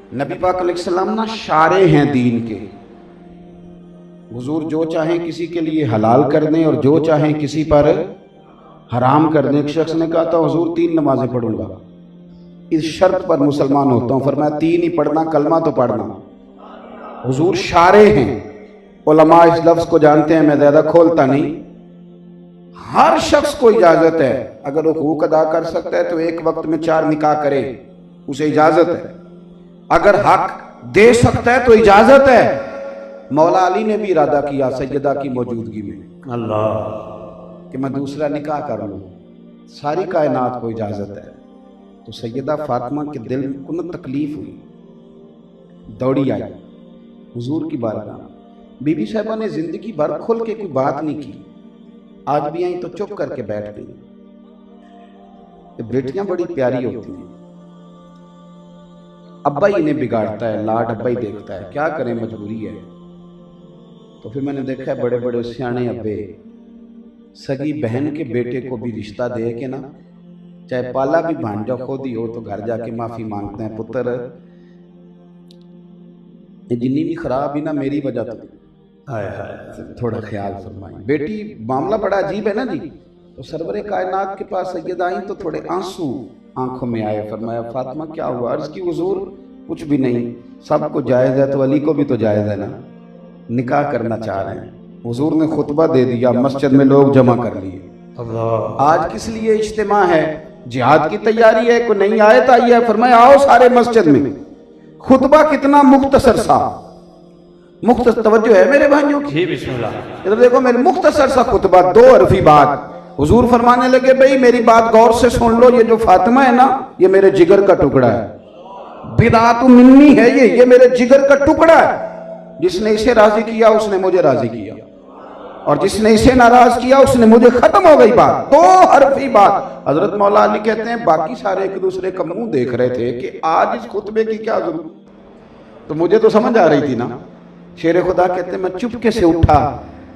नबी पाक अलैहिस्सलाम ना शारे हैं दीन के। हुजूर जो चाहें किसी के लिए हलाल कर दें और जो चाहें किसी पर हराम कर दें। एक शख्स ने कहा था हुजूर 3 नमाजें पढ़ूंगा, इस शर्त पर मुसलमान होता हूँ। फरमाया 3 ही पढ़ना, कलमा तो पढ़ना। हुजूर शारे हैं, उलमा इस लफ्ज को जानते हैं, मैं ज्यादा खोलता नहीं। हर शख्स को इजाजत है, अगर वो हुकूक अदा कर सकता है तो एक वक्त में 4 निकाह करे, उसे इजाजत है। अगर हक दे सकता है तो इजाजत है। मौला अली ने भी इरादा किया सैयदा की मौजूदगी में अल्लाह कि मैं दूसरा निकाह कर लूं, सारी कायनात को इजाजत है। तो सैयदा फातिमा के दिल को न तकलीफ हुई, दौड़ी आई हुजूर की बारगाह। बीबी साहिबा ने जिंदगी भर खुल के कोई बात नहीं की, आज भी आई तो चुप करके बैठ गई। बेटियां बड़ी प्यारी होती हैं, अब्बा ही इन्हें बिगाड़ता है, लाड अब्बा ही देखता है, क्या करें मजबूरी है। तो फिर मैंने देखा है बड़े बड़े सियाने अब्बे सगी बहन के बेटे को भी रिश्ता दे के ना, चाहे पाला भी भांजा खुद ही हो, तो घर जाके माफी मांगते हैं, पुत्र ये जिन्नी भी खराब ही ना मेरी वजह तो थोड़ा ख्याल फरमाई। बेटी मामला बड़ा अजीब है ना जी। तो सरवरे कायनात के पास सैयदा आई तो थोड़े आंसू आंखों में आए। फरमाया फातिमा क्या हुआ? अर्ज की हुजूर कुछ भी नहीं, सबको जायज़ है तो अली को भी तो जायज़ है ना, निकाह करना चाह रहे हैं। हुजूर ने खुतबा दे दिया, मस्जिद में लोग जमा कर लिए। आज किस लिए इज्तिमा है? जिहाद की तैयारी है, कोई नई आयत आई है। फरमाया आओ सारे मस्जिद में। खुतबा कितना मुख्तसर सा, मुख्तसर तवज्जो है मेरे भाइयों की, बिस्मिल्लाह। इधर देखो मेरे मुख्तसर सा खुतबा, 2 अरफी बात। हुजूर फरमाने लगे भाई मेरी बात गौर से सुन लो, ये जो फातिमा है ना ये मेरे जिगर का टुकड़ा है, बिदातु मिन्नी है, ये मेरे जिगर का टुकड़ा है। जिसने इसे राजी किया उसने मुझे राजी किया, और जिसने इसे नाराज किया उसने मुझे। खत्म हो गई बात, 2 हरफी बात। हजरत मौला अली कहते हैं बाकी सारे एक दूसरे का मुंह देख रहे थे कि आज इस खुतबे की क्या जरूरत, तो मुझे तो समझ आ रही थी ना। शेर खुदा कहते हैं मैं चुपके से उठा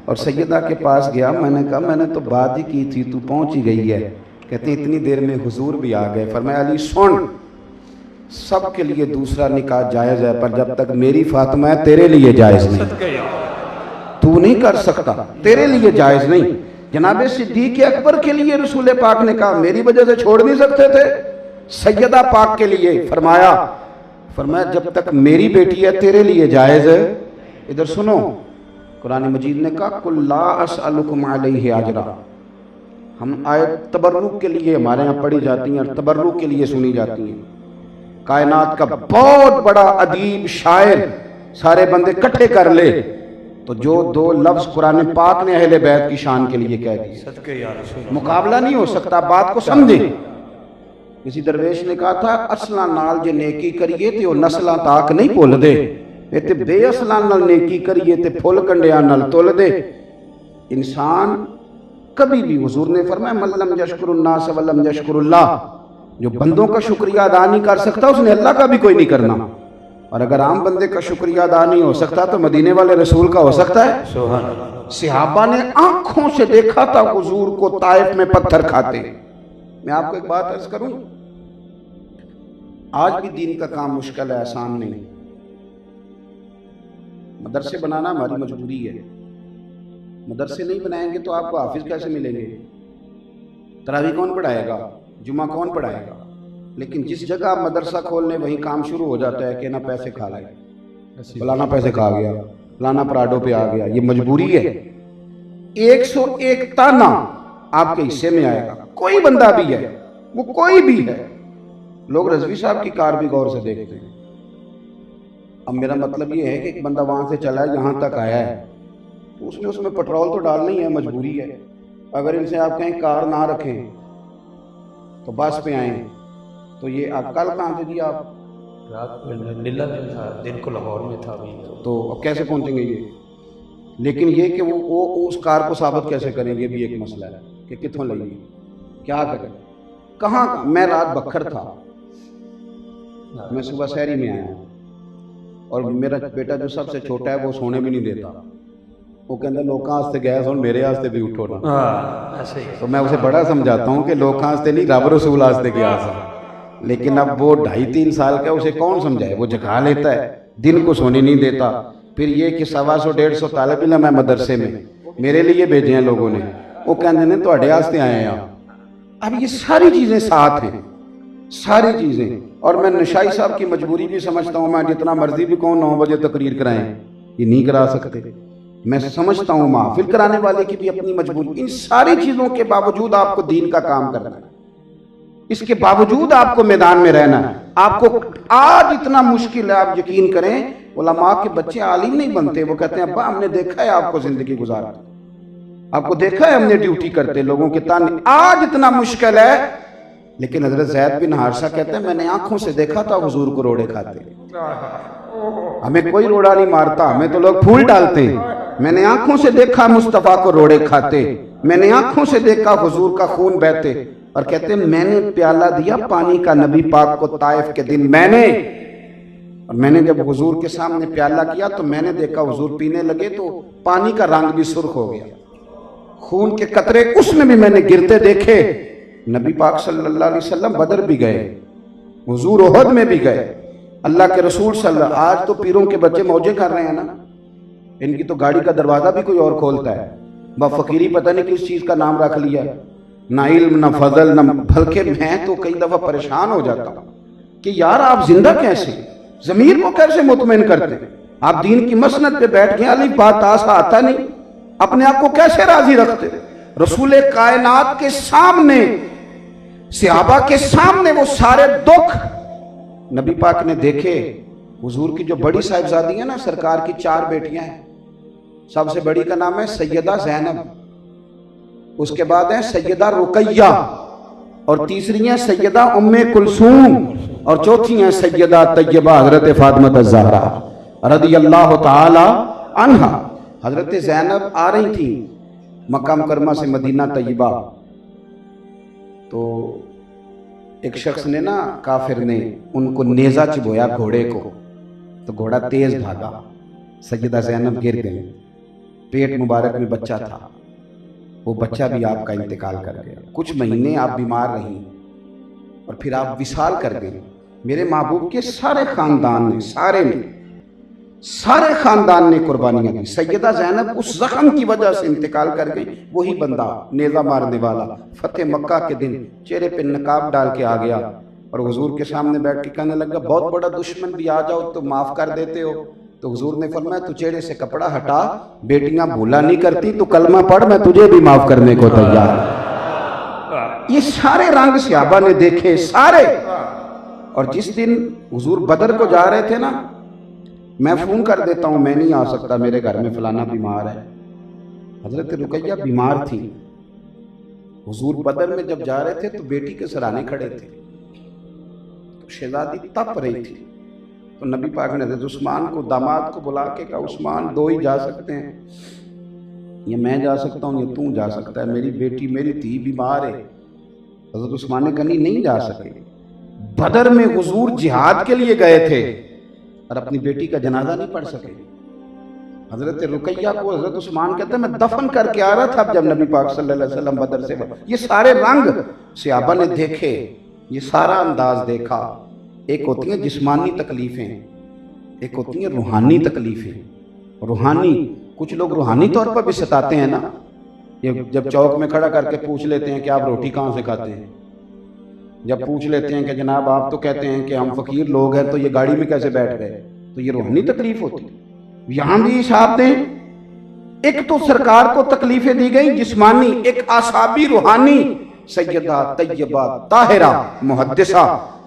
और सैयदा के पास गया। मैंने कहा मैंने तो बात ही की थी, तू पहुंच ही गई है। कहते हैं इतनी देर में हुजूर भी आ गए। फरमाया अली सुन, सब के लिए दूसरा निकाह जायज है, पर जब तक मेरी फातिमा है तेरे लिए जायज नहीं। तू नहीं कर सकता, तेरे लिए जायज नहीं। जनाबे सिद्दीक अकबर के लिए रसूल पाक ने कहा मेरी वजह से छोड़ नहीं सकते थे, सैयदा पाक के लिए फरमाया जब तक मेरी बेटी है तेरे लिए जायज है। इधर सुनो, कुरान मजीद ने कहा कुल्ला असअलुकुम अलैहि अजरा। हम आयत तबर्रुक के लिए हमारे यहाँ पढ़ी जाती हैं और तबर्रुक के लिए सुनी जाती हैं। कायनात का बहुत बड़ा अदीब शायर सारे बंदे इकट्ठे कर ले तो जो 2 लफ्ज कुरान पाक ने अहले बैत की शान के लिए कह दिए, मुकाबला नहीं हो सकता। बात को समझे। किसी दरवेश ने कहा था असला नाल जे नेकी करिए ते नस्लां ताक नहीं भुल दे, ते बेअसलां नाल नेकी करिए ते फुल कंडियां नाल तुल दे। इंसान कभी भी, हुजूर ने फरमाया मल्लम यशकुरुन्नास वल्लम यशकुरुल्लाह, जो बंदों का शुक्रिया अदा नहीं कर सकता उसने अल्लाह का भी कोई नहीं करना। और अगर आम बंदे का शुक्रिया अदा नहीं हो सकता तो मदीने वाले रसूल का हो सकता है। सहाबा ने आंखों से देखा था हुजूर को ताइफ में पत्थर खाते। मैं आपको एक बात अर्ज करूं, आज भी दीन का काम मुश्किल है, आसान नहीं। मदरसे बनाना हमारी मजबूरी है। मदरसे नहीं बनाएंगे तो आपको हाफिज कैसे मिलेंगे? तरावी कौन पढ़ाएगा? जुमा कौन पढ़ाएगा? लेकिन जिस जगह आप मदरसा खोलने वहीं काम शुरू हो जाता है कि ना पैसे खा लाए, फलाना पैसे खा गया, फलाना पराडो पे आ गया। ये मजबूरी है। 101 ताना आपके हिस्से में आएगा, कोई बंदा भी है, वो कोई भी है। लोग रजवी साहब की कार भी गौर से देखते हैं। अब मेरा मतलब ये है कि एक बंदा वहां से चला है, यहाँ तक आया है, तो उसने उसमें पेट्रोल तो डालना ही है, मजबूरी है। अगर इनसे आप कहें कार ना रखें तो बस पे आए, तो ये कल कहाँ से दिया आप? रात में नीला दिन था, दिन को लाहौर में था अभी। तो अब कैसे पहुंचेंगे ये? लेकिन ये कि वो उस कार को साबित कैसे करेंगे, ये भी एक मसला है कि कितों लेंगे, क्या करें, कहाँ का। मैं रात बखर था, मैं सुबह शहरी में आया और मेरा बेटा जो सबसे छोटा है वो सोने भी नहीं देता। वो कहता लोग वास्ते गए सुन, मेरे वास्ते भी उठो ना। ऐसे ही तो मैं उसे बड़ा समझाता हूँ कि लोग वास्ते नहीं, रब रसूल वास्ते गया सा। लेकिन अब वो 2.5-3 साल का, उसे कौन समझाए, वो जगा लेता है, दिन को सोने नहीं देता। फिर ये कि 125-150 तालिब इल्म है मदरसे में, मेरे लिए भेजे हैं लोगों ने, वो कहते हैं तुहाडे वास्ते आए हैं। अब ये सारी चीज़ें साथ हैं, सारी चीज़ें। और मैं नशाई साहब की मजबूरी भी समझता हूँ, मैं जितना मर्जी भी कहूँ 9 बजे तकरीर कराएं, ये नहीं करा सकते। मैं समझता हूँ महफिल कराने वाले की भी अपनी मजबूरी। इन सारी चीज़ों के बावजूद आपको दीन का काम करना है, इसके बावजूद आपको मैदान में रहना है। आपको आज इतना मुश्किल है, आप यकीन करें, उलमा के बच्चे आलिम नहीं बनते। वो कहते हैं अब्बा हमने देखा है आपको जिंदगी गुजारते, आपको देखा है हमने ड्यूटी करते, लोगों के ताने। आज इतना मुश्किल है, लेकिन हजरत ज़ैद बिन हारिसा कहते हैं मैंने आंखों से देखा था हुजूर को रोड़े खाते। हमें कोई रोड़ा नहीं मारता, हमें तो लोग फूल डालते हैं। मैंने आंखों से देखा मुस्तफ़ा को रोड़े खाते, मैंने आंखों से देखा हुजूर का खून बहते। और कहते हैं मैंने प्याला दिया पानी का नबी पाक को ताइफ के दिन, मैंने जब हुजूर के सामने प्याला किया तो मैंने देखा हुजूर पीने लगे तो पानी का रंग भी सुर्ख हो गया, खून के कतरे उसमें भी मैंने गिरते देखे। नबी पाक सल्लल्लाहु अलैहि वसल्लम बदर भी गए, हुजूर ओहद में भी गए, अल्लाह के रसूल सल्लल्लाहु। आज तो पीरों के बच्चे मौजे कर रहे हैं ना, इनकी तो गाड़ी का दरवाजा भी कोई और खोलता है। फकीरी पता नहीं किस चीज का नाम रख लिया, ना इल्म ना फजल ना। बल्कि मैं तो कई दफा परेशान हो जाता हूँ कि यार आप जिंदा कैसे, जमीर को कैसे मुतमईन करते हैं? आप दीन की मसनद पे बैठ गए, अली बात आसा आता नहीं, अपने आप को कैसे राजी रखते? रसूल कायनात के सामने, सहाबा के सामने वो सारे दुख नबी पाक ने देखे। हुजूर की जो बड़ी साहिबजादी है ना, सरकार की 4 बेटियां हैं, सबसे बड़ी का नाम है सैयदा ज़ैनब, उसके बाद है सैयदा रुकैया, और तीसरी है सैयदा उम्मे कुलसूम, और चौथी है सैयदा तैयबा हजरत फातिमा ज़हरा रदियल्लाहु ताला अन्हा। हजरत ज़ैनब आ रही थी मक्का मुकरमा से मदीना तैयबा, तो एक शख्स ने ना, काफिर ने उनको नेजा चिबोया घोड़े को, तो घोड़ा तेज भागा, सैयदा ज़ैनब गिर गई, पेट मुबारक में बच्चा था, वो बच्चा भी आपका इंतकाल कर गया। कुछ महीने आप बीमार रही और फिर आप विसाल कर गई। मेरे महबूब के सारे खानदान ने, सारे खानदान ने कुर्बानियां दी। सैयदा ज़ैनब उस जख्म की वजह से इंतकाल कर गई। वही बंदा नेज़ा मारने वाला फतेह मक्का के दिन चेहरे पे नकाब डाल के आ गया और हुजूर के सामने बैठ के कहने लगा बहुत बड़ा दुश्मन भी आ जाओ तो माफ कर देते हो। तो हुजूर ने फरमाया तू चेहरे से कपड़ा हटा, बेटियां भूला नहीं करती, तू कलमा पढ़, मैं तुझे भी माफ करने को तैयार। ये सारे रंग सहाबा ने देखे, सारे। और जिस दिन हुजूर बदर को जा रहे थे ना, मैं फोन कर देता हूं मैं नहीं आ सकता, मेरे घर में फलाना बीमार है। हजरत रुकैया बीमार थी। हुजूर बदर में जब जा रहे थे तो बेटी के सराहने खड़े थे, तो शहजादी तप रही थी। तो नबी पाक ने हजरत उस्मान को, दामाद को बुला के कहा उस्मान 2 ही जा सकते हैं, ये मैं जा सकता हूँ, ये तू जा सकता है, मेरी बेटी मेरी धी बीमार है। हजरत उस्मान ने कहा नहीं जा सके। बदर में हुजूर जिहाद के लिए गए थे और अपनी बेटी का जनाजा नहीं पढ़ सके। हजरत रुकैया को हजरत उस्मान कहते हैं मैं दफन करके आ रहा था जब नबी पाक सल्लल्लाहु अलैहि वसल्लम बदर से। ये सारे रंग सहाबा ने देखे, ये सारा अंदाज देखा। एक होती हैं जिस्मानी तकलीफें, एक होती हैं रूहानी तकलीफें। रूहानी, कुछ लोग रूहानी तौर पर भी सताते हैं ना, ये जब चौक में खड़ा करके पूछ लेते हैं कि आप रोटी कहाँ से खाते हैं, जब पूछ लेते हैं कि जनाब आप तो कहते हैं कि हम फकीर लोग हैं तो ये गाड़ी में कैसे बैठ गए, तो ये रूहानी तकलीफ होती है। यहां भी साहब ने, एक तो सरकार को तकलीफें दी गई जिस्मानी, एक आसाबी रूहानी। सैयदा तैयबा ताहिरा मुहद्दिसा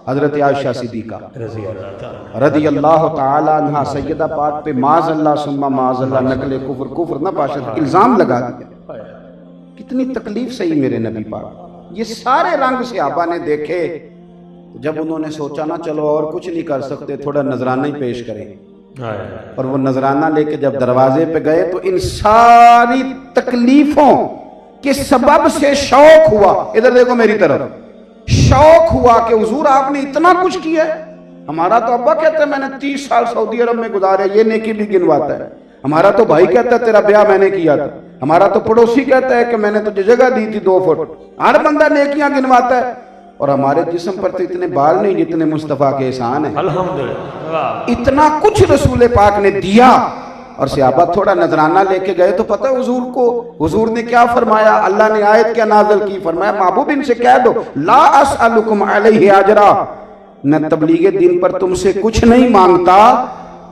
हजरत आयशा सिद्दीका रदियल्लाहु ताला अन्हा, सैयदा पाक पे माज़अल्लाह सुम्मा माज़अल्लाह नकले कुफ्र ना बाशद इल्जाम लगा दिया। कितनी तकलीफ सही मेरे नबी पाक। ये सारे रंग सहाबा ने देखे। जब उन्होंने सोचा ना चलो और कुछ नहीं कर सकते, थोड़ा नजराना ही पेश करें, और वो नजराना लेके जब दरवाजे पे गए तो इन सारी तकलीफों के सबब से शौक हुआ, इधर देखो मेरी तरफ, शौक हुआ कि हुजूर आपने इतना कुछ किया। हमारा तो अब्बा कहता है मैंने 30 साल सऊदी अरब में गुजारे, ये नेकी भी गिनवाता है। हमारा तो भाई कहता है तेरा ब्याह मैंने किया था। हमारा तो पड़ोसी कहता है कि मैंने तुझे जगह दी थी 2 फुट। हर बंदा नेकियां गिनवाता है। और हमारे जिस्म पर तो इतने बाल नहीं जितने मुस्तफ़ा के एहसान है। अल्हम्दुलिल्लाह। इतना कुछ रसूल पाक ने दिया और सहाबा थोड़ा नजराना लेके गए तो पता है हुजूर को, हुजूर ने क्या फरमाया, अल्लाह ने आयत क्या नाज़िल की, फरमाया महबूब इनसे कह दो ला असअलुकुम अलैहि अजरा, न तबलीगे दिन पर तुमसे कुछ नहीं मांगता।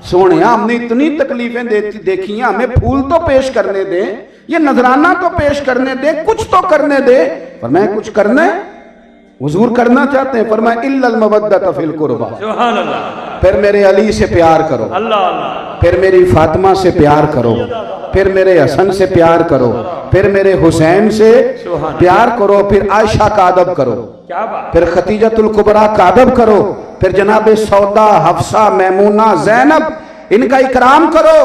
सोने हमने इतनी तकलीफें देखी हैं, हमें फूल तो पेश करने दे, ये नजराना तो पेश करने दे, कुछ तो करने दे। फरमाया कुछ करना है, हुजूर करना चाहते हैं, फरमाया इल्लल मवद्दत फिल कुर्बा, सुभान अल्लाह। फिर मेरे अली से प्यार करो, अल्लाह अल्लाह। फिर मेरी फातिमा से प्यार करो, फिर मेरे हसन से प्यार करो, फिर मेरे हुसैन से प्यार करो, फिर आयशा का अदब करो, क्या बात। फिर खतीजतुल कुबरा का अदब करो, फिर जनाब सौदा, हफ्सा, मैमूना, जैनब, इनका इकराम करो।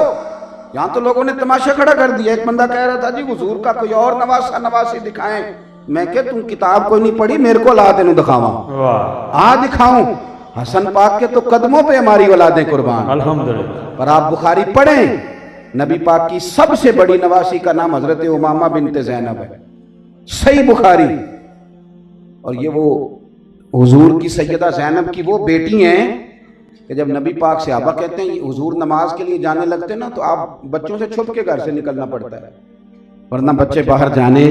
यहाँ तो लोगों ने तमाशा खड़ा कर दिया। एक बंदा कह रहा था जी हुजूर का कोई और नवासा नवासी दिखाएं। मैं क्या तुम किताब कोई नहीं पढ़ी, मेरे को औलाद तेन दिखावा, आ दिखाऊं। हसन पाक के तो कदमों पे हमारी औलादें कुर्बान, अल्हम्दुलिल्लाह। पर आप बुखारी पढ़ें, नबी पाक की सबसे बड़ी नवासी का नाम हजरत उमामा बिनते ज़ैनब है, सही बुखारी। और ये वो हुजूर की सैयदा ज़ैनब की वो बेटी हैं कि जब नबी पाक सहाबा कहते हैं हुजूर नमाज के लिए जाने लगते ना, तो आप बच्चों से छुप के घर से निकलना पड़ता है, वरना बच्चे बाहर जाने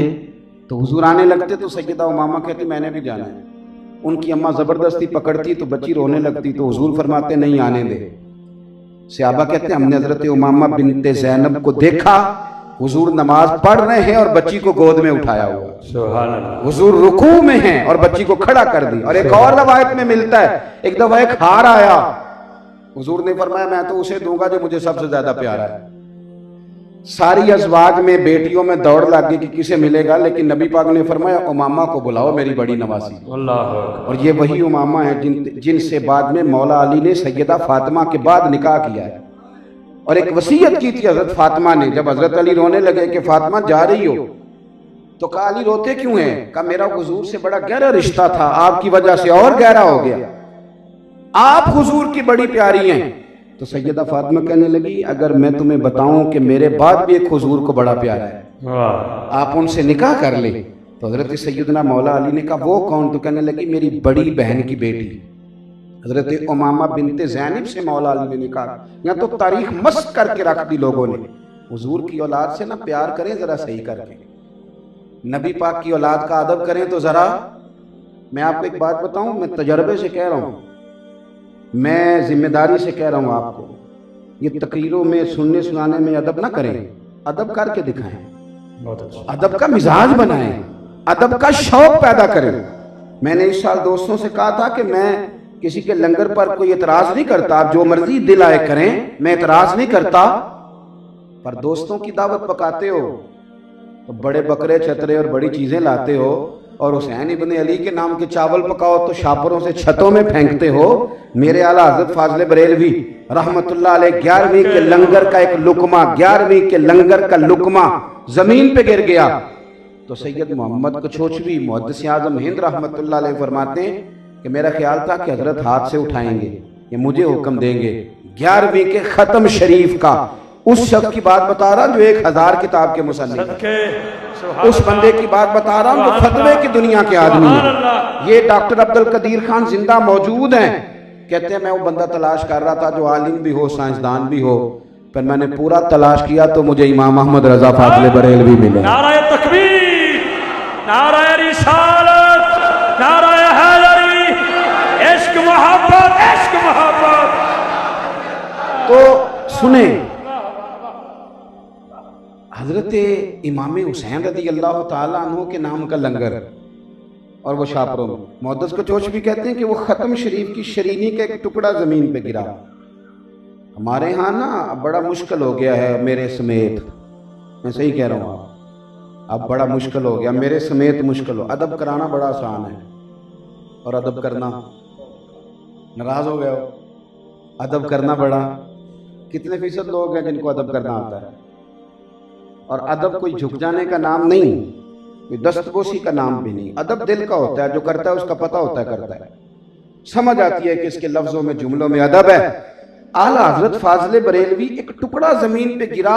तो हुजूर आने लगते तो सैयदा उमामा कहती मैंने भी जाना है। उनकी अम्मा जबरदस्ती पकड़ती तो बच्ची रोने लगती, तो हुजूर फरमाते नहीं आने दे। सहाबा कहते हैं हमने हजरत उमामा बिनते ज़ैनब को देखा, हुजूर नमाज पढ़ रहे हैं और बच्ची को गोद में उठाया हुआ, सुभान अल्लाह। हुजूर रुकू में हैं और बच्ची को खड़ा कर दी। और एक और रवायत में मिलता है, एक दफा एक हार आया, हुजूर ने फरमाया मैं तो उसे दूंगा जो मुझे सबसे ज्यादा प्यारा है। सारी अज़वाज में बेटियों में दौड़ लग गई कि किसे मिलेगा, लेकिन नबी पाक ने फरमाया उमामा को बुलाओ, मेरी बड़ी नवासी। अल्लाह। और ये वही उमामा है जिनसे बाद में मौला अली ने सैयदा फातिमा के बाद निकाह किया है। और एक वसीयत की थी हजरत फातिमा ने, जब हजरत अली रोने लगे कि फातिमा जा रही हो, तो कहा अली रोते क्यों हैं? कहा मेरा हुजूर से बड़ा गहरा रिश्ता था, आपकी वजह से और गहरा हो गया, आप हुजूर की बड़ी प्यारी हैं। तो सैयदा फातिमा कहने लगी अगर मैं तुम्हें बताऊं कि मेरे बाद भी एक हुजूर को बड़ा प्यारा है, आप उनसे निकाह कर ले। तो हजरत सैयदना मौला अली ने कहा वो कौन? तो कहने लगी मेरी बड़ी बहन की बेटी हजरत उमामा बिनते ज़ैनब से मौला अली ने निकाह। यहाँ तो तारीख मस्त करके रख दी लोगों ने। हुजूर की औलाद से ना प्यार करें जरा सही करके, नबी पाक की औलाद का अदब करें। तो जरा मैं आपको एक बात बताऊं, मैं तजर्बे से कह रहा हूं, मैं जिम्मेदारी से कह रहा हूं आपको, ये तकरीरों में सुनने सुनाने में अदब ना करें, अदब करके दिखाएं, बहुत अच्छा। अदब का मिजाज बनाएं, अदब का शौक पैदा करें। मैंने इस साल दोस्तों से कहा था कि मैं किसी के लंगर पर कोई एतराज नहीं करता, आप जो मर्जी दिल आए करें, मैं एतराज नहीं करता, पर दोस्तों की दावत पकाते हो तो बड़े बकरे छतरे और बड़ी चीजें लाते हो, और हुसैन इब्ने अली के नाम के चावल पकाओ तो शापरों से छतों में फेंकते हो। मेरे आला हजरत फाजले बरेलवी रहमतुल्लाह अलैह 11वीं के लंगर का एक लुकमा, 11वीं के लंगर का लुकमा जमीन पे गिर गया तो सैयद मोहम्मद कछोचवी मुहद्दिस आज़म हिंद रहमतुल्लाह अलैह फरमाते हैं कि मेरा ख्याल था कि हजरत हाथ से उठाएंगे, ये मुझे हुक्म देंगे। 11वीं के खत्म शरीफ का उस शख्स की बात बता रहा हूं जो 1000 किताब के मुसन्निफ, उस बंदे की बात बता रहा हूं जो फतवे की दुनिया के आदमी है। ये डॉक्टर अब्दुल कदीर खान जिंदा मौजूद हैं, कहते हैं मैं वो बंदा तलाश कर रहा था जो आलिम भी हो, साइंसदान भी हो, पर मैंने पूरा तलाश किया तो मुझे इमाम अहमद रजा फाजले बरेलवी मिले। नाराए तकबीर, नाराए रिसालत, नाराए हैदरी, इश्क मोहब्बत, इश्क मोहब्बत। तो सुने हजरत इमाम हुसैन रज़ी अल्लाह ताला अन्हु के नाम का लंगर, और वो शापरों में मुहद्दिस कछोच भी कहते हैं कि वो ख़त्म शरीफ की शरीनी का एक टुकड़ा ज़मीन पे गिरा। हमारे यहाँ ना बड़ा मुश्किल हो गया है, मेरे समेत, मैं सही कह रहा हूँ, अब बड़ा मुश्किल हो गया, मेरे समेत मुश्किल हो। अदब कराना बड़ा आसान है और अदब करना, नाराज़ हो गए हो, अदब करना बड़ा, कितने फीसद लोग हैं जिनको अदब करना आता है? और अदब कोई झुक जाने का नाम नहीं, कोई दस्तबोसी का नाम भी नहीं, अदब दिल का होता है, जो करता है उसका पता होता है करता है, समझ आती है कि इसके लफ्जों में जुमलों में अदब है। आला हजरत फाजले बरेलवी एक टुकड़ा जमीन पे गिरा,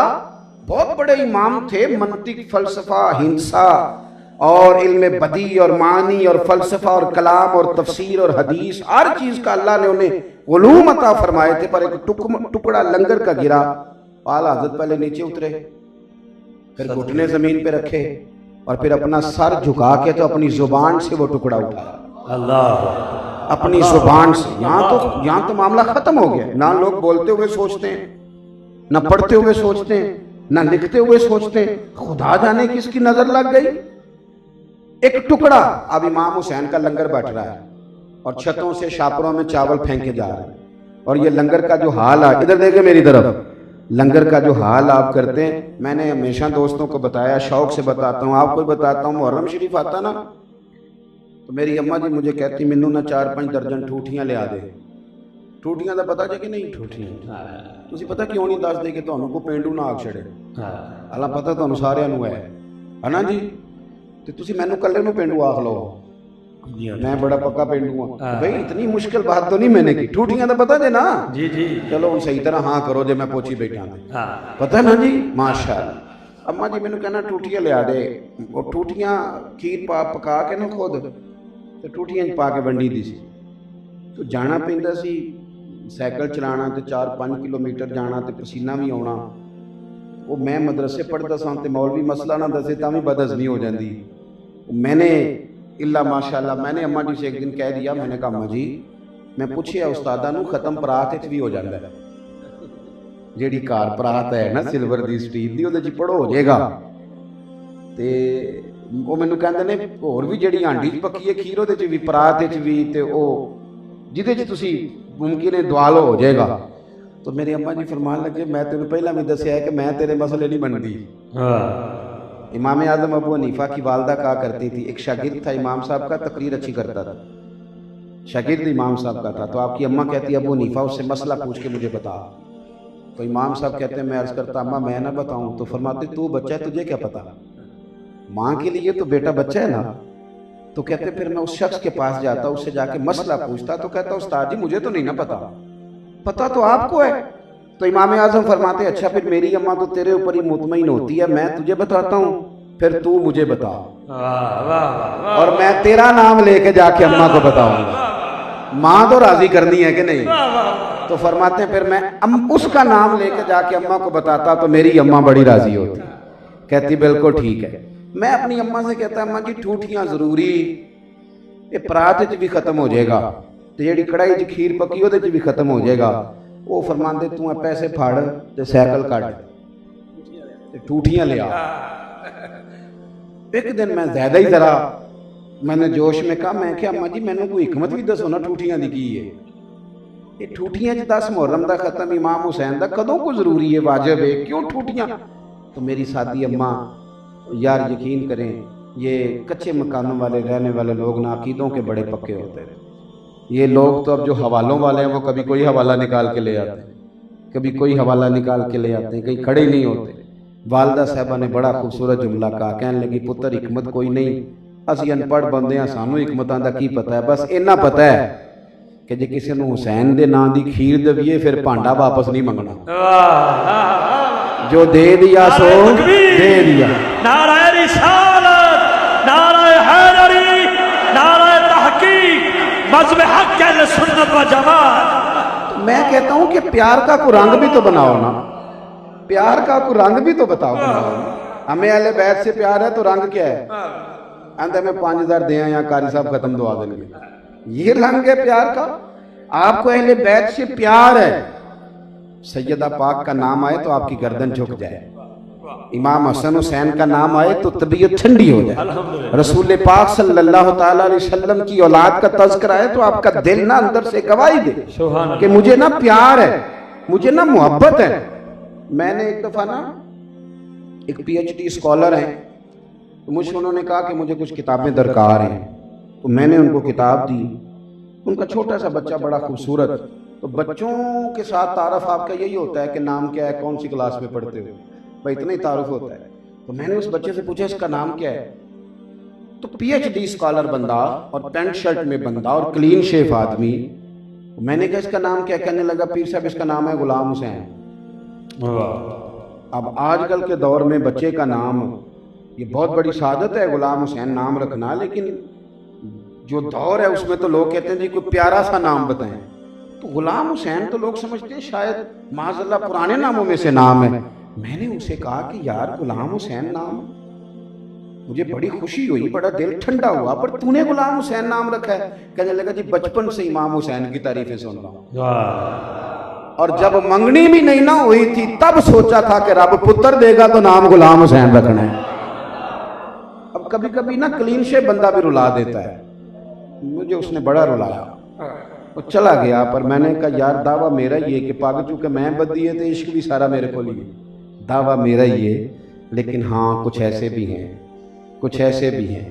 बहुत बड़े इमाम थे, मंतिक, फलसफा, हिंसा, और इल्म बदी और मानी और फलसफा और कलाम और तफसीर और हदीस, हर चीज का अल्लाह ने उन्हें उलूम अता फरमाए थे। पर एक टुकड़ा लंगर का गिरा, आला हज़रत पहले नीचे उतरे, फिर घुटने जमीन पे रखे और फिर अपना सर झुका के तो अपनी जुबान से वो टुकड़ा उठाया। अल्लाह, अपनी जुबान से। यहाँ तो मामला खत्म हो गया। ना लोग बोलते हुए सोचते हैं, ना पढ़ते हुए सोचते हैं, ना लिखते हुए सोचते हैं, खुदा जाने किसकी नजर लग गई। एक टुकड़ा। अब इमाम हुसैन का लंगर बैठ रहा है और छतों से शापरों में चावल फेंके जा रहे हैं और ये लंगर का जो हाल है, इधर देखे मेरी तरफ, लंगर का जो हाल आप करते हैं। मैंने हमेशा दोस्तों को बताया, शौक से बताता हूँ, आपको भी बताता हूँ। मुहर्रम शरीफ आता ना तो मेरी अम्मा जी मुझे कहती, मैनू ना 4-5 दर्जन ठूठियां लिया दे। ठूठियां का पता जे कि नहीं? ठूठियां तुसी पता क्यों नहीं दस दे कि ਤੁਹਾਨੂੰ को पेंडू ना आग छड़े। अल्लाह पता ਤੁਹਾਨੂੰ ਸਾਰਿਆਂ ਨੂੰ है ना जी। ਤੇ ਤੁਸੀਂ ਮੈਨੂੰ ਕੱਲੇ ਨੂੰ पेंडू आख लो, मैं बड़ा पक्का पेंडू हूँ भाई। इतनी मुश्किल बात तो नहीं मैंने की। ठूठियां तो पता जे ना? जी जी। चलो हम सही तरह हाँ करो जे मैं पोची बैठा पता ना जी। माशाअल्लाह। अम्मा जी मैंने कहना ठूठियां लिया दे। वो ठूठियां खीर पका के ना खुद तो ठूठियां पा के वंडी दी सी। तो जाना पैंदा सी, साइकिल चलाना तो 4-5 किलोमीटर जाना तो पसीना भी आना। वो मैं मदरसे पढ़ता सा तो मौलवी मसला ना दसे तो भी बदहज़मी हो जाती। मैंने इल्ला माशाअल्लाह मैंने अम्मा जी से एक दिन कह दिया, मैंने कहा अम्मा जी मैं पूछिया उस्तादा नूं खत्म परात भी हो जाता है, जिहड़ी कार परात है ना सिल्वर दी स्टील दी उहदे च पढ़ो हो जाएगा। ते वो मैनू कहंदे ने होर भी जिहड़ी हांडी च पक्की है खीर उहदे च भी परात च भी ते ओ जिहदे च तुसी मुमकिन है दुआलो हो जाएगा। तो मेरी अम्मा जी फरमान लगे, मैं तेन पहला भी दसिया है कि मैं तेरे मसले नहीं बनती। इमाम आजम अबू हनीफा की वालदा कहा करती थी, एक शागिर्द था इमाम साहब का, तकरीर अच्छी करता था, शागिर्द इमाम साहब का था। तो आपकी अम्मा कहती अबू हनीफा उससे मसला पूछ के मुझे बता। तो इमाम साहब कहते हैं मैं अर्ज करता अम्मा मैं ना बताऊं। तो फरमाते तू बच्चा है तुझे क्या पता, माँ के लिए तो बेटा बच्चा है ना। तो कहते फिर मैं उस शख्स के पास जाता, उससे जाके मसला पूछता। तो कहता उस्ताद जी मुझे तो नहीं ना पता, पता तो आपको है। तो इमाम आजम फरमाते अच्छा फिर मेरी अम्मा तो तेरे ऊपर ही मुतमईन होती है, मैं तुझे बताता हूँ, फिर तू मुझे बता और मैं तेरा नाम लेके जाके अम्मा को बताऊंगा। माँ तो राजी करनी है कि नहीं? तो फरमाते हैं फिर मैं उसका नाम लेके जाके अम्मा को बताता तो मेरी अम्मा बड़ी राजी होती। कहती बिल्कुल ठीक है। मैं अपनी अम्मा से कहता अम्मा जी ठूठियां जरूरी, ये परात च भी खत्म हो जाएगा तो जी कढ़ाई च खीर पकी वो भी खत्म हो जाएगा। वो फरमाते तू पैसे फाड़ ते साइकिल कट ते ठूठियां लिया। एक दिन मैं ज्यादा ही जरा मैंने जोश में कहा, मैं क्या अम्मा जी मैनू कोई हिकमत भी दसो ना ठूठियां दी की है। ये ठूठियां च 10 मुहर्रम का खत्म इमाम हुसैन का कदों को जरूरी है, वाजिब है, क्यों ठूठियां? तो मेरी सादी अम्मा यार यकीन करें ये कच्चे मकानों वाले रहने वाले लोग ना अकीदों के बड़े पक्के होते हैं। ये लोग तो अब जो हवालों वाले हैं वो कभी कोई हवाला निकाल के ले आते हैं, कभी कोई हवाला निकाल के ले आते हैं, कहीं खड़े नहीं होते। वालदा साहबा ने बड़ा खूबसूरत जुमला कहा, कहने लगी पुत्र हिकमत कोई नहीं, असी अनपढ़ बंदे हैं, सानू हिकमतां दा की पता है, बस इन्ना पता है कि जे किसी नूं हुसैन दे नां दी खीर देवीए फिर भांडा वापस नहीं मंगना, जो दे दिया सो दे दिया। नाराए रिसालत, नाराए हैदरी, नाराए तहकीक, मज़हब हक अहले सुन्नत व जमात। मैं कहता हूं कि प्यार का कोई रंग भी तो बनाओ ना, प्यार का कोई रंग भी तो बताओ बनाओ ना। हमें अहले बैत से प्यार है तो रंग क्या है? अंदर में 5000 दे या कारी साहब खत्म दुआ देंगे, ये रंग है प्यार का। आपको अहले बैत से प्यार है, सैयदा पाक का नाम आए तो आपकी गर्दन झुक जाए, इमाम हसन हुसैन का नाम आए तो तबीयत ठंडी हो जाए, रसूल पाक सल्लल्लाहु ताला अलैहि वसल्लम की औलाद का तज़किरा है तो आपका दिल ना अंदर से गवाही दे कि मुझे ना प्यार है, मुझे ना मोहब्बत है। मैंने एक दफा ना एक PhD स्कॉलर हैं, तो मुझे उन्होंने कहा कि मुझे कुछ किताबें दरकार हैं, तो मैंने उनको किताब दी। उनका छोटा सा बच्चा बड़ा खूबसूरत, तो बच्चों के साथ तारफ आपका यही होता है कि नाम क्या है, कौन सी क्लास में पढ़ते हो, भाई इतना ही तारुफ होता है। तो मैंने उस बच्चे से पूछा इसका नाम क्या है, तो PhD स्कॉलर बंदा और पैंट शर्ट में बंदा और क्लीन शेफ आदमी, मैंने कहा इसका नाम क्या? कहने लगा पीर साहब इसका नाम है गुलाम हुसैन। अब आजकल के दौर में बच्चे का नाम ये बहुत बड़ी शहादत है गुलाम हुसैन नाम रखना, लेकिन जो दौर है उसमें तो लोग कहते हैं जी कोई प्यारा सा नाम बताएं, तो गुलाम हुसैन तो लोग समझते हैं शायद माज़अल्लाह पुराने नामों में से नाम है। मैंने उनसे कहा कि यार गुलाम हुसैन नाम, मुझे बड़ी खुशी हुई, बड़ा दिल ठंडा हुआ, पर तूने गुलाम हुसैन नाम रखा है। कहने लगा जी बचपन से इमाम हुसैन की तारीफें सुन रहा हूँ, और जब मंगनी भी नहीं ना हुई थी तब सोचा था कि रब पुत्र देगा तो नाम गुलाम हुसैन रखना है। अब कभी कभी ना क्लीन शेव बंदा भी रुला देता है, मुझे उसने बड़ा रुलाया, वो चला गया। पर मैंने कहा यार दावा मेरा ही है कि पाग चूंकि मैं बदी है तो इश्क भी सारा मेरे को लिए, दावा मेरा ही है। लेकिन हाँ कुछ ऐसे भी हैं, कुछ ऐसे भी हैं।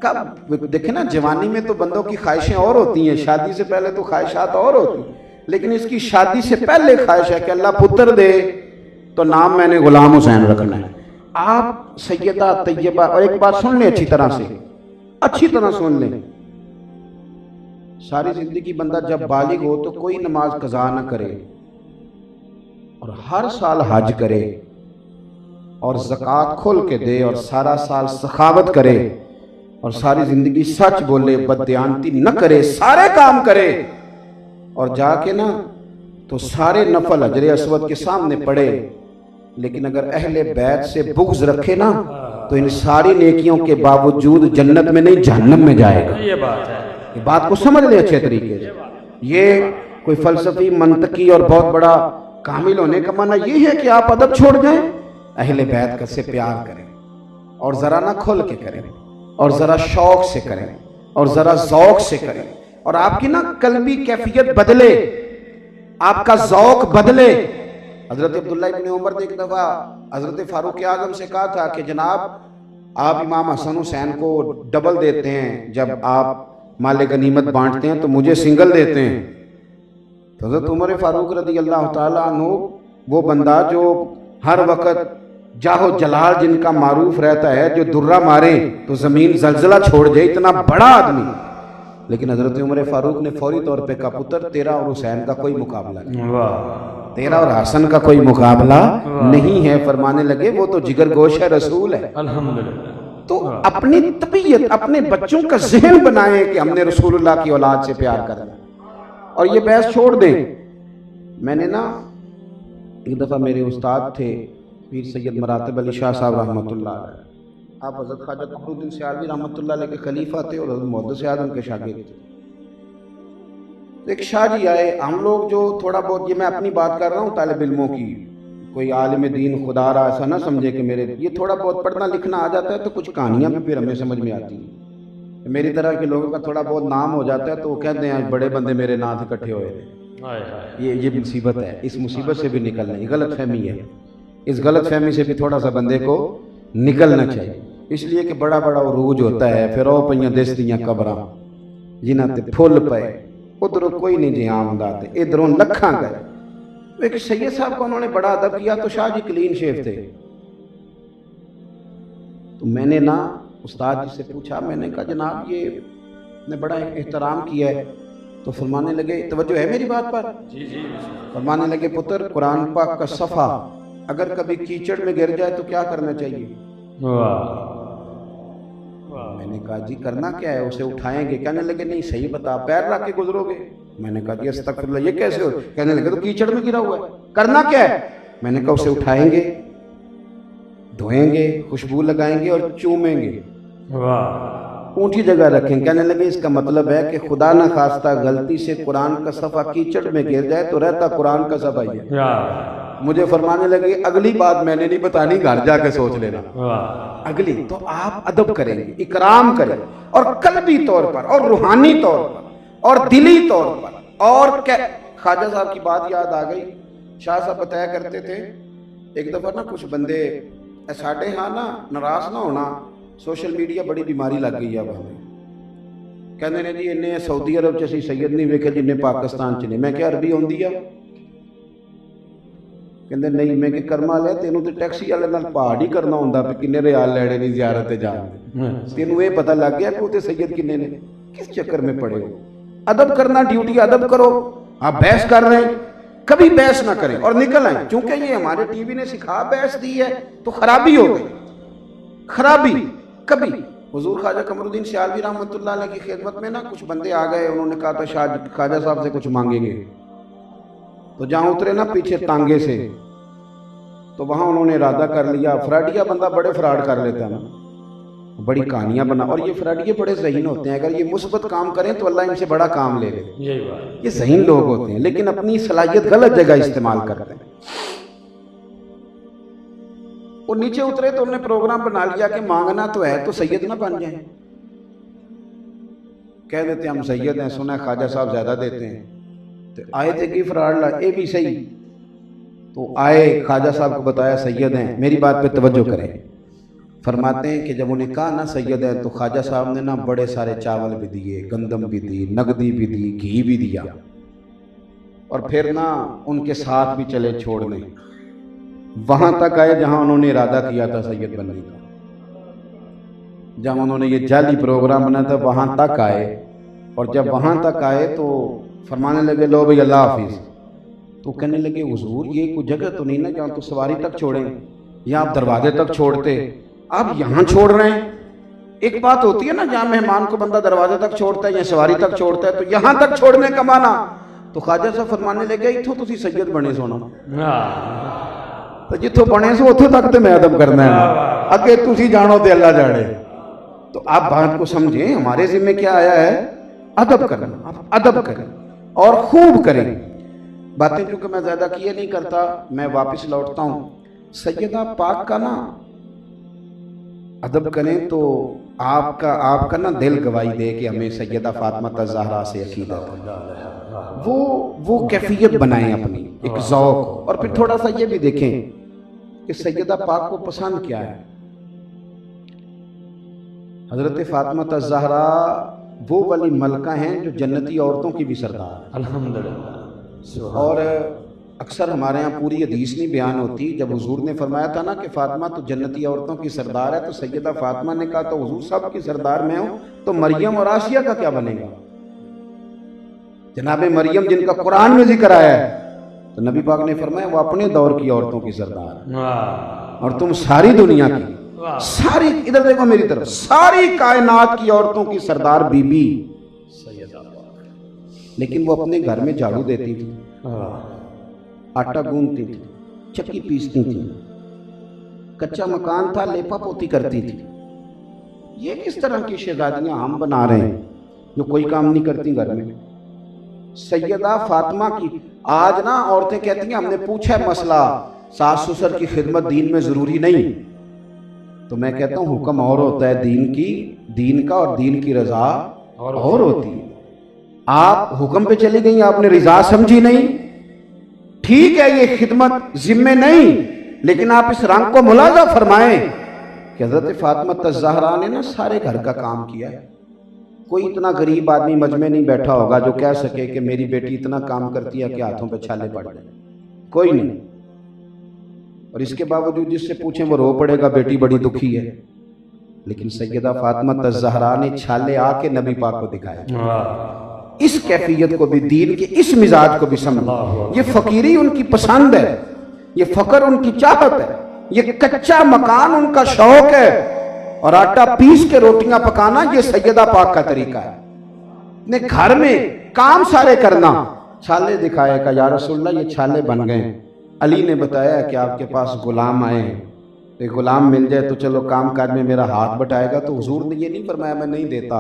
कब देखे ना जवानी में तो बंदों की ख्वाहिशें और होती हैं, शादी से पहले तो ख्वाहिशात और होती हैं, लेकिन इसकी शादी से पहले ख्वाहिश है कि अल्लाह पुत्र दे तो नाम मैंने गुलाम हुसैन रखना है। आप सैयदा तैयबा, और एक बात सुन लें अच्छी तरह से, अच्छी तरह सुन लें, सारी जिंदगी बंदा जब बालिग हो तो कोई नमाज कज़ा न करे और हर साल हज करे और ज़कात खोल के दे और सारा साल सखावत करे और सारी जिंदगी सच बोले, बदयानती न करे, सारे काम करे और जाके ना तो सारे नफल हजरे अस्वद के सामने पड़े, लेकिन अगर अहले बैत से बुग़्ज़ रखे ना तो इन सारी नेकियों के बावजूद जन्नत में नहीं जहन्नम में जाएगा। ये बात है, ये बात को समझ ले अच्छे तरीके से। ये कोई फलसफी मंतकी और बहुत बड़ा कामिल होने का माना ये है कि आप अदब छोड़ जाएं, अहले बैत का से प्यार करें और ज़रा ना खुल के करें और ज़रा शौक से करें और ज़रा ज़ौक़ से करें और आपकी ना कल्बी कैफियत बदले, आपका ज़ौक़ बदले। हज़रत अब्दुल्ला इब्न उमर ने एक दफ़ा हज़रत फ़ारूक आज़म से कहा था कि जनाब आप इमाम हसन हुसैन को डबल देते हैं, जब आप माले गनीमत बांटते हैं तो मुझे सिंगल देते हैं। तो हज़रत उमर फ़ारूक रज़ी अल्लाह ताला अन्हु वो बंदा जो हर वक़्त जाहो जलाल जिनका मारूफ रहता है, जो दुर्रा मारे तो ज़मीन जलजला छोड़ जाए, इतना बड़ा आदमी, लेकिन हज़रत उमर फ़ारूक ने फौरी तौर पे कहा पुत्र तेरा और हुसैन का कोई मुकाबला नहीं, तेरा और हसन का कोई मुकाबला नहीं है। फरमाने लगे वो तो जिगर गोश है, रसूल है। अल्हम्दुलिल्लाह। तो अपनी तबीयत, अपने बच्चों का ज़हन बनाएं कि हमने रसूलुल्लाह की औलाद से प्यार करना और ये बहस छोड़ दें। मैंने ना एक दफ़ा मेरे उस्ताद थे पीर सैयद मरातब अली शाह साहब रहमतुल्लाह अलैह, आप हज़रत ख्वाजा क़ुतबुद्दीन सियालवी रहमतुल्लाह अलैह के खलीफा थे और हज़रत मुहद्दिस आज़म के शागिर्द थे। तो एक शाह जी आए, हम लोग जो थोड़ा बहुत, ये मैं अपनी बात कर रहा हूँ तालिब इल्मों की, कोई आलिम दीन खुदा रहा ऐसा ना समझे कि मेरे ये थोड़ा बहुत पढ़ना लिखना आ जाता है तो कुछ कहानियाँ भी फिर हमें समझ में आती हैं। मेरी तरह के लोगों का थोड़ा बहुत नाम हो जाता है तो वो कहते हैं बड़े बंदे मेरे नाथ इकट्ठे हुए थे। ये मुसीबत है, इस मुसीबत से भी निकलना, ये गलत फहमी है, इस गलत फहमी से भी थोड़ा सा बंदे को निकलना चाहिए। इसलिए कि बड़ा बड़ा उरूज होता है, फिर ओ पईयां दिस दियां कबरां जिन्हां ते फुल पे, उधरों कोई नहीं जी आमदा ते इधरों लखां गए। एक सैयद साहब को उन्होंने बड़ा अदब किया तो शाह जी क्लीन शेव थे। तो मैंने ना उस्ताद जी से पूछा, मैंने कहा जनाब ये ने बड़ा एहतराम किया है, तो फरमाने लगे, तवज्जो है मेरी बात पर? जी जी। फरमाने लगे पुत्र कुरान पाक का सफ़ा अगर कभी कीचड़ में गिर जाए तो क्या करना चाहिए? मैंने कहा जी करना क्या है, उसे उठाएंगे? कहने लगे नहीं सही बता, पैर रख के गुजरोगे। मैंने कहा जी अस्तगफिरुल्लाह, ये कैसे हो? कहने लगे तो कीचड़ में गिरा हुआ है, करना क्या है? मैंने कहा उसे उठाएंगे, धोएंगे, खुशबू लगाएंगे और चूमेंगे, ऊंची जगह रखें। कहने लगे इसका मतलब है कि खुदा न खास्ता गलती से कुरान का सफ़ा कीचड़ में गिर जाए तो रहता कुरान का सफ़ा ही है। मुझे फरमाने लगे अगली बात मैंने नहीं बतानी, घर जाके सोच लेना अगली। तो आप अदब करेंगे, इकराम करें, और कल्बी तौर पर और रूहानी तौर पर और दिली तौर पर। और क्या ख्वाजा साहब की बात याद आ गई, शाह साहब बताया करते थे एक दफ़ा ना कुछ बंदे साढ़े यहाँ ना नाराज ना होना, सोशल मीडिया बड़ी बीमारी लग गई है अब हमें। कहते ने जी इन्हें सऊदी अरब च असीं सैयद नहीं वेखे जिन्हें पाकिस्तान च ने। मैं क्या अरबी आउंदी आ? कहते नहीं। मैं कि कर्मा लिया तेनों तो टैक्सी वाले नाल पहाड़ ही करना होंदा भी किन्ने रियाल लैणे नहीं ज़ियारत ते जाण। तेनों ये पता लग गया कि वो सैयद किन्ने ने, किस चक्कर में पड़े हो? अदब करना ड्यूटी, अदब करो। आप बहस कर रहे हैं, कभी बहस ना करें और निकल आए, क्योंकि ये हमारे टीवी ने सिखा बहस दी है तो खराबी हो गई। खराबी कभी। हुजूर ख्वाजा कमरुद्दीन सियालवी रहमतुल्लाह अलैह की खिदमत में ना कुछ बंदे आ गए, उन्होंने कहा था शाह ख्वाजा साहब से कुछ मांगेंगे। तो जहाँ उतरे ना पीछे तांगे से, तो वहाँ उन्होंने इरादा कर लिया। फ्राडिया बंदा बड़े फ्रॉड कर लेता है ना, बड़ी कहानियां बना, और ये फ्राडिये बड़े ज़हीन होते हैं। अगर ये मुस्बत काम करें तो अल्लाह इनसे बड़ा काम ले ले। यही बात। ये ज़हीन लोग होते हैं, लेकिन अपनी सलाहियत गलत जगह इस्तेमाल करते हैं। वो नीचे उतरे तो उन्होंने प्रोग्राम बना लिया कि मांगना तो है तो सैयद ना बन जाए। कह देते हम सैयद हैं, सुना है ख्वाजा साहब ज्यादा देते हैं। तो आए थे कि फ्रॉड ला ये भी सही। तो आए, ख्वाजा साहब को बताया सैयद हैं। मेरी बात पे तवज्जो करें। फरमाते हैं कि जब उन्हें कहा ना सैयद है, तो ख्वाजा साहब ने ना बड़े सारे चावल भी दिए, गंदम भी दी, नकदी भी दी, घी भी दिया, और फिर ना उनके साथ भी चले छोड़ने। वहां तक आए जहां उन्होंने इरादा किया था सैयद बनने का। जब उन्होंने ये जाली प्रोग्राम बनाया था वहां तक आए, और जब वहां तक आए तो फरमाने लगे लो भाई अल्लाह हाफिज। तो कहने लगे हुजूर ये कोई जगह तो नहीं ना जहाँ तो सवारी तक छोड़ें, या आप दरवाजे तक छोड़ते, आप यहाँ छोड़ रहे हैं। एक बात होती है ना जहाँ मेहमान को बंदा दरवाजे तक छोड़ता है या सवारी तक छोड़ता है, तो यहाँ तक छोड़ने का माना। तो ख्वाजा साहब फरमाने लगे इथों तुसी सैयद बने सोना, तो जिथों बने सो उथों तक तो मैं अदब करना है, अगे तुसी जानो ते अल्लाह जाने। तो आप बात को समझें, हमारे जिम्मे क्या आया है, अदब करना। आप अदब करें और खूब करें। बातें क्योंकि मैं ज्यादा किए नहीं करता, मैं वापस लौटता हूँ। सैयदा पाक का ना अदब करें तो आपका ना दिल गवाही दे कि हमें सैयदा फातिमा ज़हरा से अकीदत है। वो कैफियत बनाएं अपनी, एक ज़ौक़। और फिर थोड़ा सा ये भी देखें कि सैयदा पाक को पसंद क्या है। हजरत फातिमा ज़हरा वो वाली मलका हैं जो जन्नती औरतों की भी सरदार है, अल्हम्दुलिल्लाह। और अक्सर हमारे यहाँ पूरी हदीस नहीं बयान होती। जब हुजूर ने फरमाया था ना कि फातिमा तो जन्नती औरतों की सरदार है, तो सैयदा फातिमा ने कहा तो हुजूर सब की सरदार मैं हूँ, तो मरियम और आसिया का क्या बनेगा। जनाबे मरियम जिनका कुरान में जिक्र आया है, तो नबी पाक ने फरमाया वो अपने दौर की औरतों की सरदार है, और तुम सारी दुनिया की, सारी, इधर देखो मेरी तरफ, सारी कायनात की औरतों की सरदार बीबी सैयदा। लेकिन वो अपने घर में झाड़ू देती थी, आटा गूंदती थी, चक्की पीसती थी, कच्चा मकान था लेपा पोती करती थी। ये किस तरह की शहजादियां हम बना रहे हैं जो कोई काम नहीं करती घर में। सैयदा फातिमा की आज ना औरतें कहती हैं हमने पूछा है मसला, सास ससुर की खिदमत दीन में जरूरी नहीं। तो मैं कहता हूँ हुक्म और होता है दीन का, और दीन की रजा और होती है। आप हुक्म पे चली गई, आपने रजा समझी नहीं। ठीक है ये खिदमत जिम्मे नहीं, लेकिन आप इस रंग को मुलाजा फरमाएं कि हज़रत फातिमा ज़हरा ने ना सारे घर का काम किया है। कोई इतना गरीब आदमी मजमे नहीं बैठा होगा जो कह सके कि मेरी बेटी इतना काम करती है कि हाथों पे छाले पड़ जाए, कोई नहीं। और इसके बावजूद जिससे पूछें वो रो पड़ेगा बेटी बड़ी दुखी है। लेकिन सैयदा फातिमा ज़हरा ने छाले आके नबी पाक को दिखाया। इस कैफियत को भी, दीन के इस मिजाज को भी समझो। ये फकीरी उनकी पसंद है, ये फकर उनकी चाहत है, ये कच्चा मकान उनका शौक है, और आटा पीस के रोटियां पकाना ये सैयदा पाक का तरीका है। अपने घर में काम सारे करना। छाले दिखाए का या रसूलल्लाह ये छाले बन गए। अली ने बताया कि आपके पास गुलाम आए, तो गुलाम मिल जाए तो चलो काम काज में मेरा हाथ बटाएगा। तो हुजूर ने ये नहीं फरमाया मैं नहीं देता,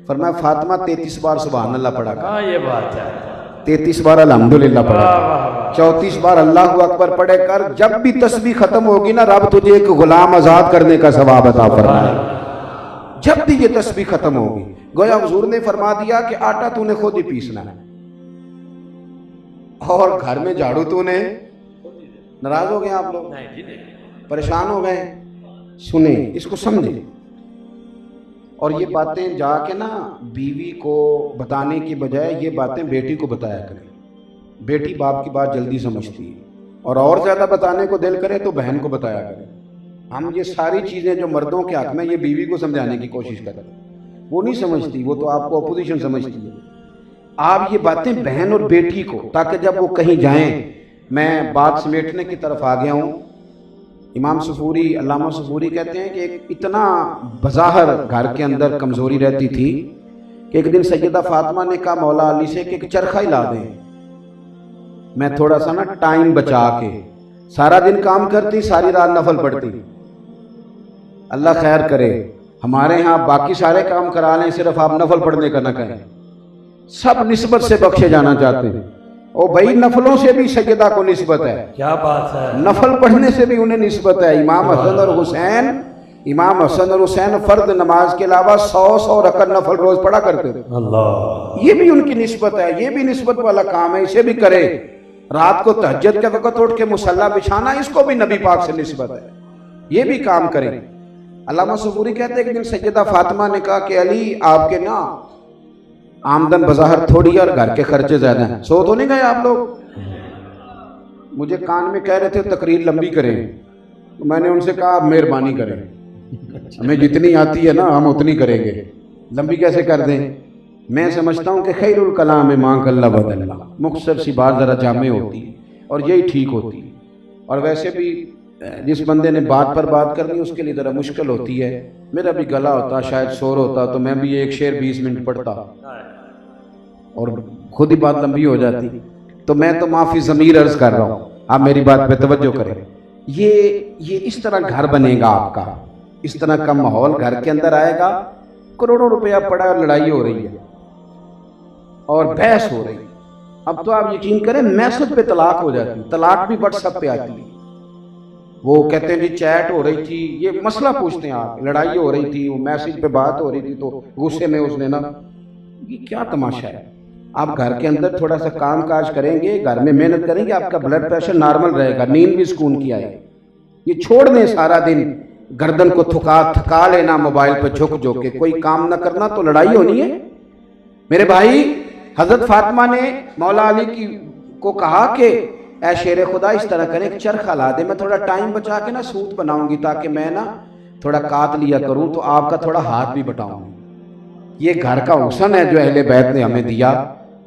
फरमाया फातिमा 33 बार सुभान अल्लाह पढ़ा कर, ये बात है। 33 बार अल्हम्दुलिल्लाह पढ़ा कर, 34 बार अल्लाहु अकबर पढ़े कर। जब भी तस्बीह खत्म होगी ना, रब तुझे एक गुलाम आजाद करने का सवाब अता फरमाए। जब भी ये तस्बीह खत्म होगी, गोया हुजूर ने फरमा दिया कि आटा तूने खुद ही पीसना है, और घर में झाड़ू तूने। नाराज हो गए आप लोग, परेशान हो गए? सुने, इसको समझे। और ये बातें जाके ना बीवी को बताने की बजाय ये बातें बेटी को बताया करें। बेटी बाप की बात जल्दी समझती है, और ज़्यादा बताने को दिल करे तो बहन को बताया करें। हम ये सारी चीज़ें जो मर्दों के हक में, ये बीवी को समझाने की कोशिश करें, वो नहीं समझती, वो तो आपको अपोजिशन समझती है। आप ये बातें बहन और बेटी को, ताकि जब वो कहीं जाएं, मैं बात समेटने की तरफ आ गया हूँ। इमाम सफूरी, अल्लामा सफूरी कहते हैं कि एक इतना बज़ाहिर घर के अंदर कमज़ोरी रहती थी कि एक दिन सैयदा फातिमा ने कहा मौला अली से कि एक चरखा ही ला दें, मैं थोड़ा सा ना टाइम बचा के, सारा दिन काम करती, सारी रात नफल पढ़ती। अल्लाह खैर करे, हमारे यहाँ बाकी सारे काम करा लें, सिर्फ आप नफल पढ़ने का ना कहें। सब निस्बत से बख्शे जाना चाहते हैं। ओ भाई, नफलों से भी सैयदा को निस्बत है, क्या बात है। नफल पढ़ने से भी उन्हें निस्बत है। इमाम हसन और हुसैन फर्द नमाज के अलावा 100 रकत नफल रोज पढ़ा करते थे। अल्लाह, ये भी उनकी निस्बत है, ये भी निस्बत वाला काम है, इसे भी करे। रात को तहज्जुद के वक्त उठ के मुसल्ला बिछाना, इसको भी नबी पाक से निस्बत है, ये भी काम करें। अल्लामा सफूरी कहते हैं कि दिन सैयदा फातिमा ने कहा कि अली, आपके ना आमदन बाजार थोड़ी है और घर के खर्चे ज्यादा हैं, सो तो नहीं गए आप लोग? मुझे कान में कह रहे थे तकरीर लंबी करें, तो मैंने उनसे कहा मेहरबानी करें, हमें जितनी आती है ना हम उतनी करेंगे, लंबी कैसे कर दें। मैं समझता हूँ कि खैरुल कलाम मां कल्ला बदल्ला, मुख्तसर सी बात ज़रा जामे होती है और यही ठीक होती है। और वैसे भी जिस बंदे ने बात पर बात करनी उसके लिए ज़रा मुश्किल होती है। मेरा भी गला होता, शायद शोर होता, तो मैं भी एक शेर 20 मिनट पढ़ता और खुद ही बात लंबी हो जाती। तो मैं तो माफ़ी ज़मीर अर्ज़ कर रहा हूँ, आप मेरी बात पे तवज्जो करें। ये इस तरह घर बनेगा आपका, इस तरह का माहौल घर के अंदर आएगा। करोड़ों रुपया पड़ा और लड़ाई हो रही है और बहस हो रही है। अब तो आप यकीन करें मैसेज पे तलाक हो जाती है, तलाक भी व्हाट्सएप पे आती है। वो कहते हैं जी चैट हो रही थी, ये मसला पूछते हैं आप, लड़ाई हो रही थी, वो मैसेज पे बात हो रही थी, तो गुस्से में उसने ना, ये क्या तमाशा है। आप घर के अंदर थोड़ा सा काम काज करेंगे, घर में मेहनत करेंगे, आपका ब्लड प्रेशर नॉर्मल रहेगा, नींद भी सुकून की आएगी। ये छोड़ दें सारा दिन गर्दन को थका लेना, मोबाइल पर झुक झुक के कोई काम ना करना, तो लड़ाई होनी है। मेरे भाई, हजरत फातिमा ने मौला अली को कहा कि ऐ शेर खुदा, इस तरह करें कि चरखा ला दे, मैं थोड़ा टाइम बचा के ना सूत बनाऊंगी ताकि मैं ना थोड़ा काट लिया करूं, तो आपका थोड़ा हाथ भी बटाऊंगी। ये घर का हुस्न है जो अहले बैत ने हमें दिया।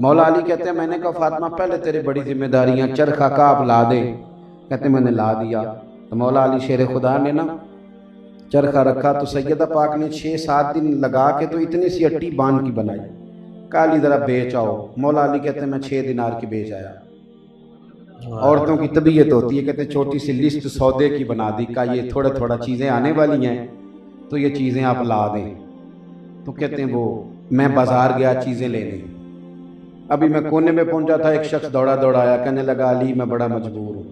मौला अली कहते हैं मैंने कहा फातिमा पहले तेरी बड़ी जिम्मेदारियां, चरखा का आप ला दे। कहते मैंने ला दिया। तो मौला अली शेर खुदा ने ना चरखा रखा, तो सैयदा पाक ने 6-7 दिन लगा के तो इतनी सी अट्टी बांध की बनाई, काली जरा बेच आओ। मौला अली कहते हैं मैं 6 दिनार की बेच आया। औरतों की तबीयत होती है, कहते छोटी सी लिस्ट सौदे की बना दी, का ये थोड़ा थोड़ा चीज़ें आने वाली हैं तो ये चीज़ें आप ला दें। तो कहते हैं वो मैं बाजार गया चीज़ें लेने, अभी मैं कोने में पहुंचा था, एक शख्स दौड़ा दौड़ा आया, कहने लगा अली मैं बड़ा मजबूर हूँ,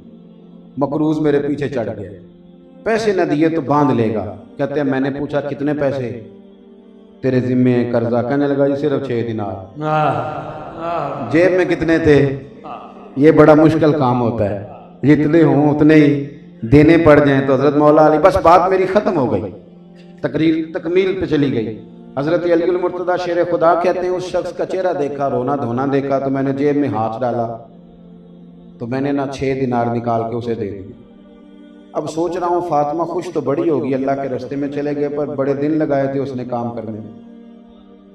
मकरूज मेरे पीछे चढ़ गया, पैसे न दिए तो बांध लेगा। कहते हैं मैंने पूछा कितने पैसे तेरे जिम्मे कर्जा? कहने लगा जी सिर्फ 6 दिनार। जेब में कितने थे? ये बड़ा मुश्किल काम होता है, जितने हों उतने ही देने पड़ जाएं। तो हजरत मौला अली, बस बात मेरी खत्म हो गई, तकरीर तकमील पे चली गई। हजरत अली मुर्तदा शेर खुदा कहते हैं उस शख्स का चेहरा देखा, रोना धोना देखा, तो मैंने जेब में हाथ डाला, तो मैंने ना 6 दिनार निकाल के उसे दे दिए। अब सोच रहा हूँ फातिमा खुश तो बड़ी होगी, अल्लाह के रास्ते में चले गए, पर बड़े दिन लगाए थे उसने काम करने में।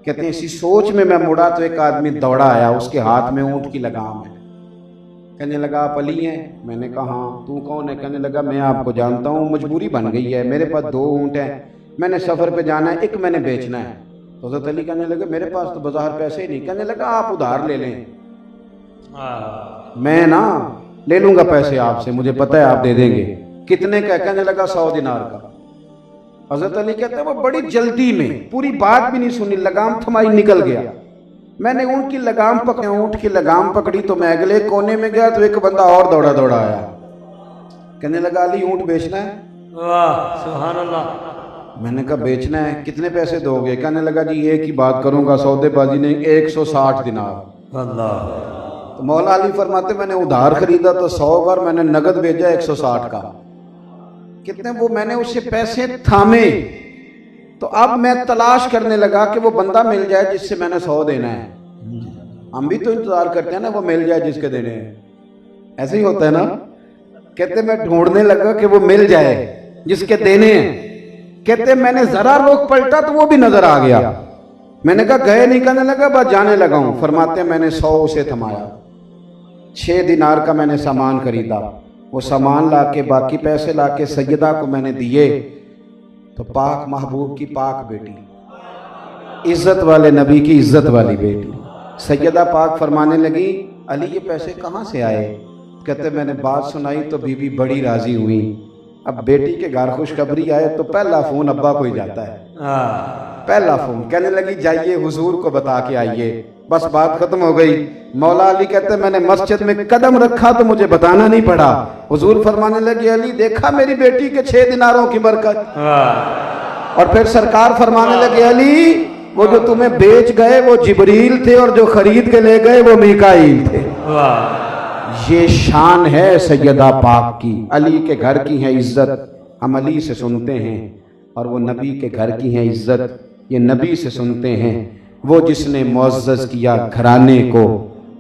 कहते हैं इसी सोच में मैं मुड़ा तो एक आदमी दौड़ा आया, उसके हाथ में ऊंट की लगाम है। कहने लगा आप अली हैं? मैंने कहा हाँ। तू कौन है? कहने लगा मैं आपको जानता हूँ, मजबूरी बन गई है, मेरे पास 2 ऊँट हैं, मैंने सफ़र पे जाना है, एक मैंने बेचना है। तो हज़रत अली कहने लगे मेरे पास तो बाजार पैसे ही नहीं। कहने लगा आप उधार ले लें, मैं ना ले लूँगा पैसे आपसे, मुझे पता है आप दे देंगे। कितने का? कहने लगा 100 दिनार का। हज़रत अली कहते हैं वो बड़ी जल्दी में, पूरी बात भी नहीं सुनी, लगाम थमाई निकल गया। मैंने ऊँट की लगाम पकड़ी, ऊँट की लगाम पकड़ी तो मैं अगले कोने में गया तो एक बंदा और दौड़ा दौड़ा आया, कहने लगा अली ऊँट बेचना है? वाह सुभान अल्लाह। मैंने कहा बेचना है, कितने पैसे दोगे? कहने लगा जी एक ही बात करूंगा, सौदेबाजी नहीं, 160 दिनार। अल्लाह। तो मौला अली फरमाते मैंने उधार खरीदा तो 100 बार, मैंने नगद भेजा 160 का। कितने वो मैंने उससे पैसे थामे, तो अब मैं तलाश करने लगा कि वो बंदा मिल जाए जिससे मैंने 100 देना है। हम भी तो इंतजार करते हैं ना वो मिल जाए जिसके देने हैं, ऐसे ही होता है ना। कहते मैं ढूंढने लगा कि वो मिल जाए जिसके देने हैं। कहते मैंने जरा रोक पलटा तो वो भी नजर आ गया। मैंने कहा गए नहीं? कहने लगा बस जाने लगा हूं। फरमाते मैंने 100 उसे थमाया, 6 दिनार का मैंने सामान खरीदा, वो सामान ला के, बाकी पैसे ला के सैयदा को मैंने दिए, तो पाक महबूब की पाक बेटी, इज्जत वाले नबी की इज्जत वाली बेटी सैयदा पाक फरमाने लगी, अली ये पैसे कहाँ से आए? कहते मैंने बात सुनाई तो बीबी बड़ी राजी हुई। अब बेटी के घर खुशखबरी आए तो पहला फ़ोन अब्बा को ही जाता है, पहला फ़ोन। कहने लगी जाइए हुजूर को बता के आइए, बस बात खत्म हो गई। मौला अली कहते मैंने मस्जिद में कदम रखा तो मुझे बताना नहीं पड़ा। हुजूर फरमाने लगे, अली देखा मेरी बेटी के 6 दिनारों की बरकत। और फिर सरकार फरमाने लगे, अली वो जो तुम्हें बेच गए वो जिब्रील थे और जो खरीद के ले गए वो मीकाईल थे। ये शान है सैयदा पाक की। अली के घर की है इज्जत, हम अली से सुनते हैं, और वो नबी के घर की है इज्जत, ये नबी से सुनते हैं। वो जिसने मुअज़्ज़ज़ किया घराने को,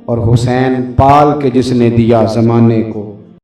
और हुसैन पाल के जिसने दिया ज़माने को।